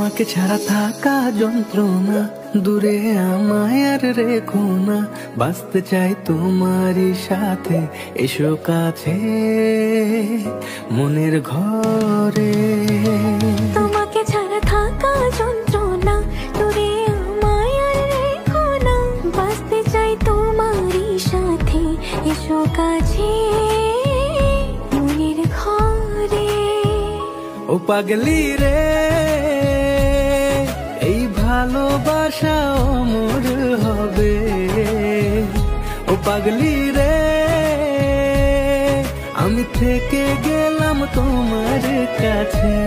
তোমাকে ছাড়া থাকা যন্ত্রণা, দূরে আমায় আর রেখো না, বাঁচতে চাই তোমারই সাথে, এসো কাছে মনের ঘরে। তোমাকে ছাড়া থাকা যন্ত্রণা, দূরে আমায় আর রেখো না, বাঁচতে চাই তোমারই সাথে, এসো কাছে মনের ঘরে। ও পাগলি রে, এই ভালোবাসা অমর হবে। ও পাগলি রে, আমি থেকে গেলাম তোমার কাছে।